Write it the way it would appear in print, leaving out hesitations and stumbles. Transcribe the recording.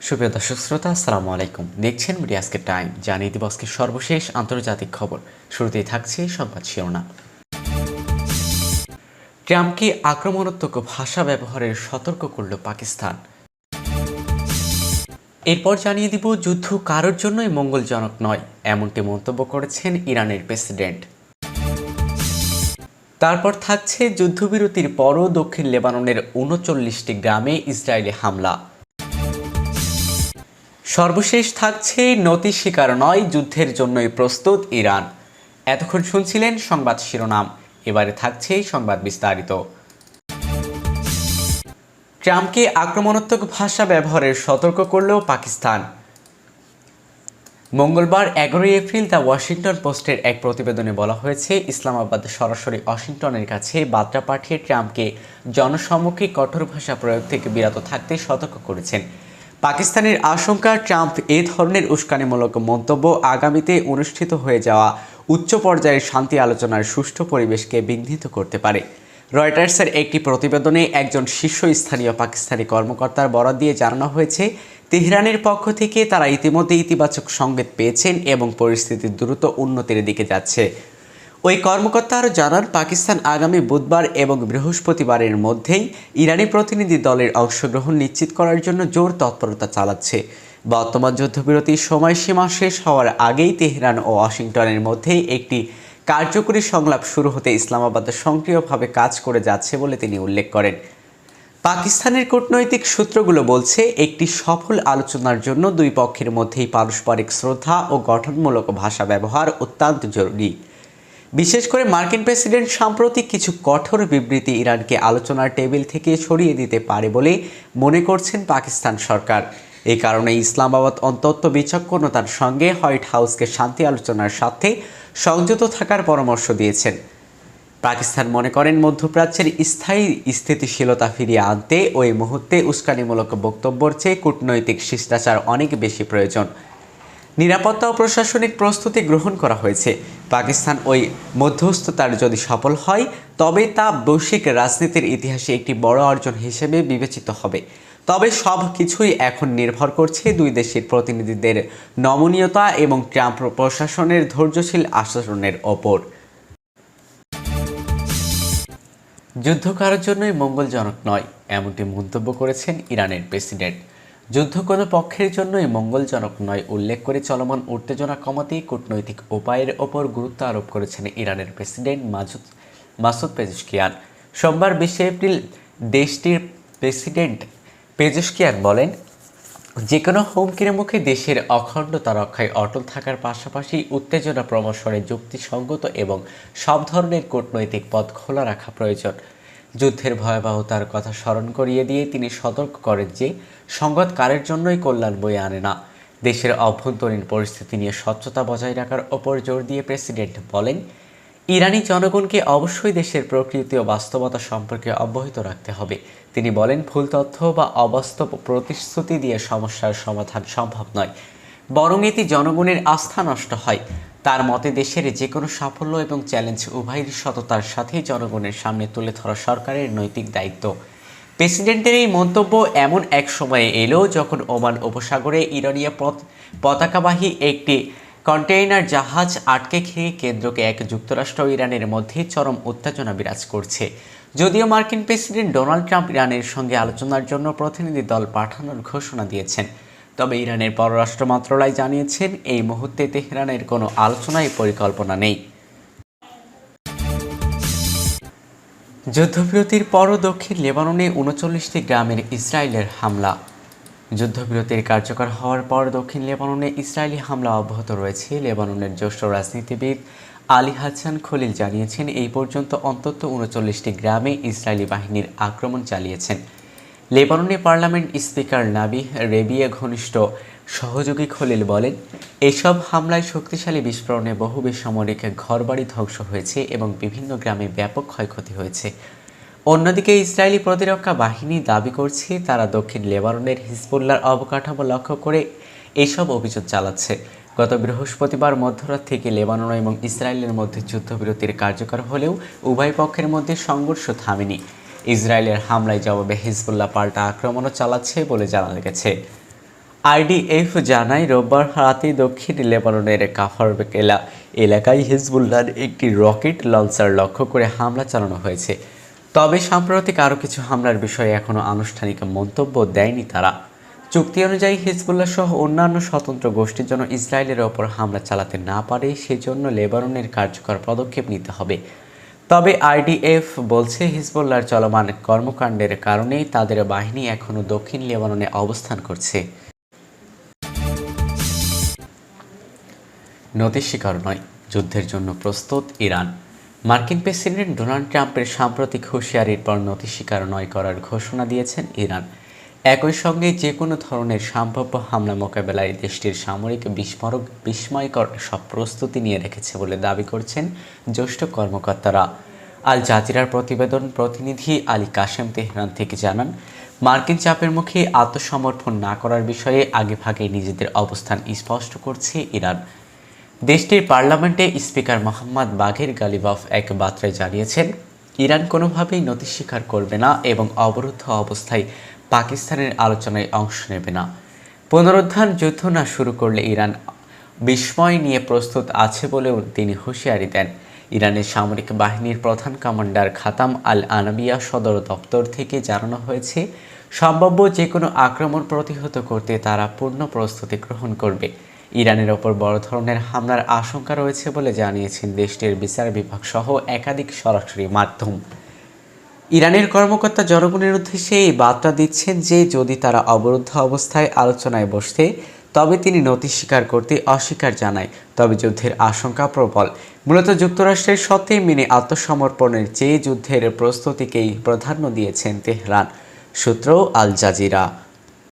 সুপ্রিয় দর্শক শ্রোতা, আসসালামু আলাইকুম। দেখছেন মিডিয়া আজকের টাইম। জানিয়ে দিব আজকের সর্বশেষ আন্তর্জাতিক খবর। শুরুতেই থাকছে সংবাদ শিরোনাম। ট্রাম্পকে আক্রমণাত্মক ভাষা ব্যবহারের সতর্ক করল পাকিস্তান। এরপর জানিয়ে দিব যুদ্ধ কারোর জন্যই মঙ্গলজনক নয়, এমনটি মন্তব্য করেছেন ইরানের প্রেসিডেন্ট। তারপর থাকছে যুদ্ধবিরতির পরও দক্ষিণ লেবাননের ৩৯টি গ্রামে ইসরায়েলি হামলা। সর্বশেষ থাকছে নতির শিকার নয়, যুদ্ধের জন্যই প্রস্তুত ইরান। এতক্ষণ শুনছিলেন সংবাদ শিরোনাম, এবারে থাকছে সংবাদ বিস্তারিত। ট্রাম্পকে আক্রমণাত্মক ভাষা ব্যবহারের সতর্ক করল পাকিস্তান। মঙ্গলবার ১১ এপ্রিল দ্য ওয়াশিংটন পোস্টের এক প্রতিবেদনে বলা হয়েছে, ইসলামাবাদ সরাসরি ওয়াশিংটনের কাছে বার্তা পাঠিয়ে ট্রাম্পকে জনসম্মুখে কঠোর ভাষা প্রয়োগ থেকে বিরত থাকতে সতর্ক করেছেন। পাকিস্তানের আশঙ্কা, ট্রাম্প এ ধরনের উস্কানিমূলক মন্তব্য আগামীতে অনুষ্ঠিত হয়ে যাওয়া উচ্চ পর্যায়ের শান্তি আলোচনার সুষ্ঠু পরিবেশকে বিঘ্নিত করতে পারে। রয়টার্সের একটি প্রতিবেদনে একজন শীর্ষস্থানীয় পাকিস্তানি কর্মকর্তার বরাত দিয়ে জানানো হয়েছে, তেহরানের পক্ষ থেকে তারা ইতিমধ্যে ইতিবাচক সংকেত পেয়েছেন এবং পরিস্থিতি দ্রুত উন্নতির দিকে যাচ্ছে। ওই কর্মকর্তা আরও জানান, পাকিস্তান আগামী বুধবার এবং বৃহস্পতিবারের মধ্যেই ইরানি প্রতিনিধি দলের অংশগ্রহণ নিশ্চিত করার জন্য জোর তৎপরতা চালাচ্ছে। বর্তমান যুদ্ধবিরতির সময়সীমা শেষ হওয়ার আগেই তেহরান ও ওয়াশিংটনের মধ্যেই একটি কার্যকরী সংলাপ শুরু হতে ইসলামাবাদ সক্রিয়ভাবে কাজ করে যাচ্ছে বলে তিনি উল্লেখ করেন। পাকিস্তানের কূটনৈতিক সূত্রগুলো বলছে, একটি সফল আলোচনার জন্য দুই পক্ষের মধ্যেই পারস্পরিক শ্রদ্ধা ও গঠনমূলক ভাষা ব্যবহার অত্যন্ত জরুরি। বিশেষ করে মার্কিন প্রেসিডেন্ট সাম্প্রতিক কিছু কঠোর বিবৃতি ইরানকে আলোচনার টেবিল থেকে সরিয়ে দিতে পারে বলে মনে করছেন পাকিস্তান সরকার। এই কারণে ইসলামাবাদ অত্যন্ত বিচক্ষণতার সঙ্গে হোয়াইট হাউসকে শান্তি আলোচনার সাথে সংযত থাকার পরামর্শ দিয়েছেন। পাকিস্তান মনে করেন, মধ্যপ্রাচ্যের স্থায়ী স্থিতিশীলতা ফিরিয়ে আনতে ওই মুহূর্তে উস্কানিমূলক বক্তব্যের চেয়ে কূটনৈতিক শিষ্টাচার অনেক বেশি প্রয়োজন। নিরাপত্তা ও প্রশাসনিক প্রস্তুতি গ্রহণ করা হয়েছে। পাকিস্তান ওই মধ্যস্থতার যদি সফল হয়, তবে তা বৈশ্বিক রাজনীতির ইতিহাসে একটি বড় অর্জন হিসেবে বিবেচিত হবে। তবে সব কিছুই এখন নির্ভর করছে দুই দেশের প্রতিনিধিদের নমনীয়তা এবং ট্রাম্প প্রশাসনের ধৈর্যশীল আচরণের ওপর। যুদ্ধ কারোর জন্যই মঙ্গলজনক নয়, এমনটি মন্তব্য করেছেন ইরানের প্রেসিডেন্ট। যুদ্ধ কোনো পক্ষের জন্যই মঙ্গলজনক নয় উল্লেখ করে চলমান উত্তেজনা কমাতে কূটনৈতিক উপায়ের ওপর গুরুত্ব আরোপ করেছেন ইরানের প্রেসিডেন্ট মাসুদ পেজেশকিয়ান। সোমবার ২০ এপ্রিল দেশটির প্রেসিডেন্ট পেজেশকিয়ান বলেন, যে কোনো হুমকির মুখে দেশের অখণ্ডতা রক্ষায় অটল থাকার পাশাপাশি উত্তেজনা প্রমোশনে যুক্তিসঙ্গত এবং সব ধরনের কূটনৈতিক পথ খোলা রাখা প্রয়োজন। যুদ্ধের ভয়াবহতার কথা স্মরণ করিয়ে দিয়ে তিনি সতর্ক করেন যে সংঘাত কারের জন্যই কল্যাণ বয়ে আনে না। দেশের অভ্যন্তরীণ পরিস্থিতি নিয়ে স্বচ্ছতা বজায় রাখার ওপর জোর দিয়ে প্রেসিডেন্ট বলেন, ইরানি জনগণকে অবশ্যই দেশের প্রকৃতি ও বাস্তবতা সম্পর্কে অবহিত রাখতে হবে। তিনি বলেন, ভুল তথ্য বা অবাস্তব প্রতিশ্রুতি দিয়ে সমস্যার সমাধান সম্ভব নয়, বরং এতে জনগণের আস্থা নষ্ট হয়। তার মতে, দেশের যে কোনো সাফল্য এবং চ্যালেঞ্জ উভয়ের সততার সাথে জনগণের সামনে তুলে ধরা সরকারের নৈতিক দায়িত্ব। প্রেসিডেন্টের এই মন্তব্য এমন এক সময়ে এলো যখন ওমান উপসাগরে ইরানীয় পতাকাবাহী একটি কন্টেইনার জাহাজ আটকে খেয়ে কেন্দ্রকে এক যুক্তরাষ্ট্র ও ইরানের মধ্যে চরম উত্তেজনা বিরাজ করছে। যদিও মার্কিন প্রেসিডেন্ট ডোনাল্ড ট্রাম্প ইরানের সঙ্গে আলোচনার জন্য প্রতিনিধি দল পাঠানোর ঘোষণা দিয়েছেন, তবে ইরানের পররাষ্ট্র মন্ত্রণালয় জানিয়েছেন, এই মুহূর্তে তেহরানের কোনো আলোচনায় পরিকল্পনা নেই। যুদ্ধবিরতির পরও দক্ষিণ লেবাননে ৩৯টি গ্রামের ইসরায়েলের হামলা। যুদ্ধবিরতির কার্যকর হওয়ার পর দক্ষিণ লেবাননে ইসরায়েলি হামলা অব্যাহত রয়েছে। লেবাননের জ্যেষ্ঠ রাজনীতিবিদ আলী হাসান খলিল জানিয়েছেন, এই পর্যন্ত অন্তত ৩৯টি গ্রামে ইসরায়েলি বাহিনীর আক্রমণ চালিয়েছেন। লেবাননের পার্লামেন্ট স্পিকার নাবি রেবিয়া ঘনিষ্ঠ সহযোগী খলিল বলেন, এসব হামলায় শক্তিশালী বিস্ফোরণে বহু বেসামরিক ঘরবাড়ি ধ্বংস হয়েছে এবং বিভিন্ন গ্রামে ব্যাপক ক্ষয়ক্ষতি হয়েছে। অন্যদিকে ইসরায়েলি প্রতিরক্ষা বাহিনী দাবি করছে, তারা দক্ষিণ লেবাননের হিজবুল্লাহর অবকাঠামো লক্ষ্য করে এসব অভিযান চালাচ্ছে। গত বৃহস্পতিবার মধ্যরাত থেকে লেবানন এবং ইসরায়েলের মধ্যে যুদ্ধবিরতির কার্যকর হলেও উভয় পক্ষের মধ্যে সংঘর্ষ থামেনি। ইসরায়েলের হামলায় জবাবে হিজবুল্লাহ পাল্টা আক্রমণও চালাচ্ছে বলে জানা গেছে। আইডিএফ জানায় রোববার রাতে দক্ষিণ লেবাননের কাফার এলাকায় হিজবুল্লাহর একটি রকেট লঞ্চার লক্ষ্য করে হামলা চালানো হয়েছে। তবে সাম্প্রতিক আরও কিছু হামলার বিষয়ে এখনও আনুষ্ঠানিক মন্তব্য দেয়নি তারা। চুক্তি অনুযায়ী হিজবুল্লাহ সহ অন্যান্য স্বতন্ত্র গোষ্ঠীর জন্য ইসরায়েলের ওপর হামলা চালাতে না পারে সেজন্য লেবাননের কার্যকর পদক্ষেপ নিতে হবে। তবে আইডিএফ বলছে হিজবুল্লাহর চলমান কর্মকাণ্ডের কারণেই তাদের বাহিনী এখনও দক্ষিণ লেবাননে অবস্থান করছে। নতির শিকার নয়, যুদ্ধের জন্য প্রস্তুত ইরান। মার্কিন প্রেসিডেন্ট ডোনাল্ড ট্রাম্পের সাম্প্রতিক হুঁশিয়ারির পর নতির শিকার নয় করার ঘোষণা দিয়েছেন ইরান। একই সঙ্গে যে কোনো ধরনের সম্ভাব্য হামলা মোকাবেলায় দেশটির সামরিক বিস্ময়কর সব প্রস্তুতি নিয়ে রেখেছে বলে দাবি করছেন জ্যেষ্ঠ কর্মকর্তারা। আল জাজিরার প্রতিনিধি আলী কাশেম তেহরান থেকে জানান, মার্কিন চাপের মুখে আত্মসমর্পণ না করার বিষয়ে আগেভাগেই নিজেদের অবস্থান স্পষ্ট করছে ইরান। দেশটির পার্লামেন্টে স্পিকার মোহাম্মদ বাঘের গালিবাফ এক বার্তায় জানিয়েছেন, ইরান কোনোভাবেই নতি স্বীকার করবে না এবং অবরুদ্ধ অবস্থায় পাকিস্তানের আলোচনায় অংশ নেবে না। পুনরুদ্ধার যুদ্ধ না শুরু করলে ইরান বিস্ময় নিয়ে প্রস্তুত আছে বলেও তিনি হুঁশিয়ারি দেন। ইরানের সামরিক বাহিনীর প্রধান কমান্ডার খাতাম আল আনাবিয়া সদর দপ্তর থেকে জানানো হয়েছে, সম্ভাব্য যে কোনো আক্রমণ প্রতিহত করতে তারা পূর্ণ প্রস্তুতি গ্রহণ করবে। ইরানের ওপর বড় ধরনের হামলার আশঙ্কা রয়েছে বলে জানিয়েছেন দেশটির বিচার বিভাগ সহ একাধিক সরাসরি মাধ্যম। ইরানের কর্মকর্তা জনগণের উদ্দেশ্যে এই বার্তা দিচ্ছেন যে যদি তারা অবরুদ্ধ অবস্থায় আলোচনায় বসে তবে তিনি নতি স্বীকার করতে অস্বীকার জানায়, তবে যুদ্ধের আশঙ্কা প্রবল। মূলত যুক্তরাষ্ট্রের সত্যি মেনে আত্মসমর্পণের চেয়ে যুদ্ধের প্রস্তুতিকেই প্রাধান্য দিয়েছেন তেহরান। সূত্র আল জাজিরা।